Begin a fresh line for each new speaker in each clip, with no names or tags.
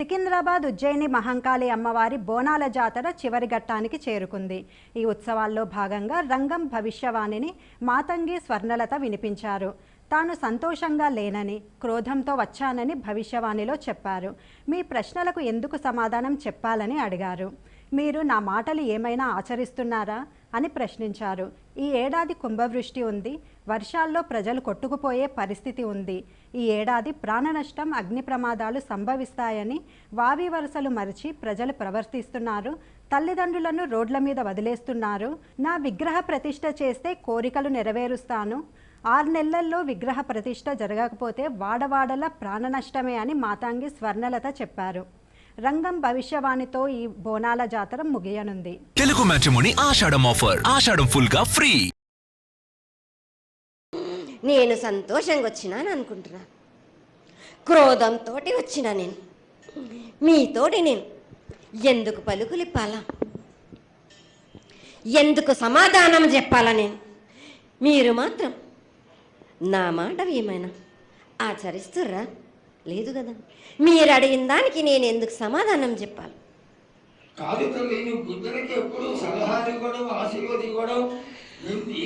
సికింద్రాబాద్ ఉజ్జయిని మహంకాళి అమ్మవారి బోనాల జాతర చివరి ఘట్టానికి చేరుకుంది. ఈ ఉత్సవాల్లో భాగంగా రంగం భవిష్యవాణిని మాతంగి స్వర్ణలత వినిపించారు. తాను సంతోషంగా లేనని, క్రోధంతో వచ్చానని భవిష్యవాణిలో చెప్పారు. మీ ప్రశ్నలకు ఎందుకు సమాధానం చెప్పాలని అడిగారు. మీరు నా మాటలు ఏమైనా ఆచరిస్తున్నారా అని ప్రశ్నించారు. ఈ ఏడాది కుంభవృష్టి ఉంది, వర్షాల్లో ప్రజలు కొట్టుకుపోయే పరిస్థితి ఉంది. ఈ ఏడాది ప్రాణ నష్టం, అగ్ని ప్రమాదాలు సంభవిస్తాయని వావి వరుసలు మరిచి ప్రజలు ప్రవర్తిస్తున్నారు. తల్లిదండ్రులను రోడ్ల మీద వదిలేస్తున్నారు. నా విగ్రహ ప్రతిష్ఠ చేస్తే కోరికలు నెరవేరుస్తాను. 6 నెలల్లో విగ్రహ ప్రతిష్ఠ జరగకపోతే వాడవాడల ప్రాణ నష్టమే అని మాతంగి స్వర్ణలత చెప్పారు. రంగం భవిష్యవాణితో ఈ బోనాల జాతర ముగియనుంది.
తెలుగు మ్యాట్రిమోనీ ఆషాఢం ఆఫర్, ఆషాఢం ఫుల్ గా ఫ్రీ.
నేను సంతోషంగా వచ్చినాను అనుకుంటున్నా, క్రోధంతో వచ్చినా నేను మీతోటి నేను ఎందుకు పలుకులిప్పాలా, ఎందుకు సమాధానం చెప్పాలా? మీరు మాత్రం నా మాట ఏమైనా ఆచరిస్తుర్రా? లేదు కదా. మీరు అడిగిన దానికి నేను ఎందుకు సమాధానం చెప్పాలి?
కాదు తల్లి, నువ్వు బుద్ధులకి ఎప్పుడు సలహాలు ఇవ్వడం, ఆశీర్వాదం ఇవ్వడం,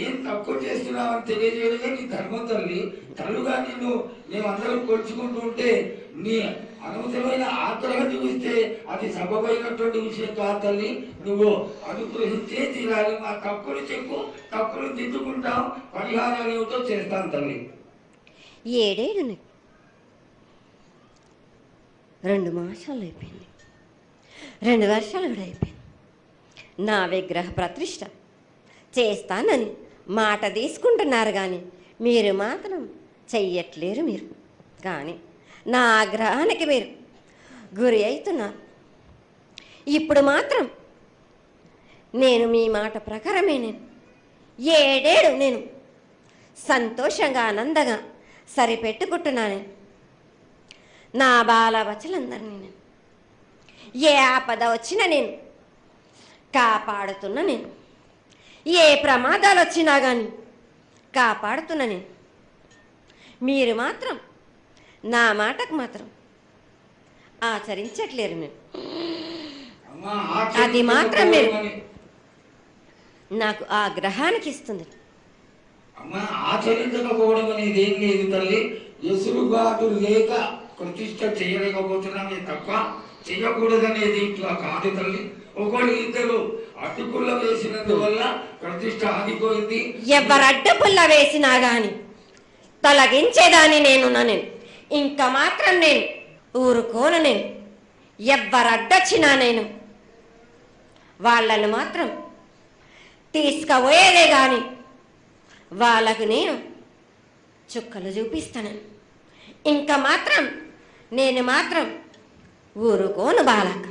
ఏం తక్కువ చేస్తున్నావని తెలియజేయడమే నీ ధర్మం తల్లి. తల్లుగా మేమందరం కొలుచుకుంటూ ఉంటే నీ అనవసరమైన ఆగ్రహం చూపిస్తే అది సబబైనటువంటి విషయం కాదు తల్లి. నువ్వు అనుగ్రహించే తీరాలి. మా తప్పులు చెప్పు, తప్పులు దిద్దుకుంటాం, పరిహారాలు ఏమిటో చేస్తాను తల్లి.
7 ఏళ్ళు 2 మాసాలు అయిపోయింది, 2 వర్షాలు కూడా అయిపోయింది. నా విగ్రహ ప్రతిష్ఠ చేస్తానని మాట తీసుకుంటున్నారు కానీ మీరు మాత్రం చెయ్యట్లేరు. మీరు కానీ నా ఆగ్రహానికి మీరు గురి అవుతున్నారు. ఇప్పుడు మాత్రం నేను మీ మాట ప్రకారమే 7 ఏళ్ళు నేను సంతోషంగా ఆనందంగా సరిపెట్టుకుంటున్నాను. నా బాల బచ్చలందరినీ నేను ఏ ఆపద వచ్చినా నేను కాపాడుతున్నా. నేను ఏ ప్రమాదాలు వచ్చినా కానీ కాపాడుతున్నా. మీరు మాత్రం నా మాటకు మాత్రం ఆచరించట్లేరు. మీరు అది మాత్రం మీరు నాకు ఆ గ్రహానికి ఇస్తుంది.
ఆచరించకపోవడం అనేది ఏం లేదు తల్లి. ఎసురుబాటు లేక ప్రతిష్ట చేయలేకపోతున్నామే తప్ప చేయకూడదనేది ఇట్లా కాదు తల్లి. ఒకళ్ళు ఇద్దరు అడ్డుపుల్ల వేసినందువల్ల ప్రతిష్ట ఆగిపోయింది.
ఎవరు అడ్డుపుల్ల వేసినా గాని తొలగించేదాన్ని నేను ఇంకా మాత్రం నేను ఊరుకోను. ఎవరు అడ్డొచ్చినా నేను వాళ్ళను మాత్రం తీసుకుపోయేదే కానీ వాళ్ళకు నేను చుక్కలు చూపిస్తాను. ఇంకా మాత్రం నేను మాత్రం ఊరుకోను బాలక.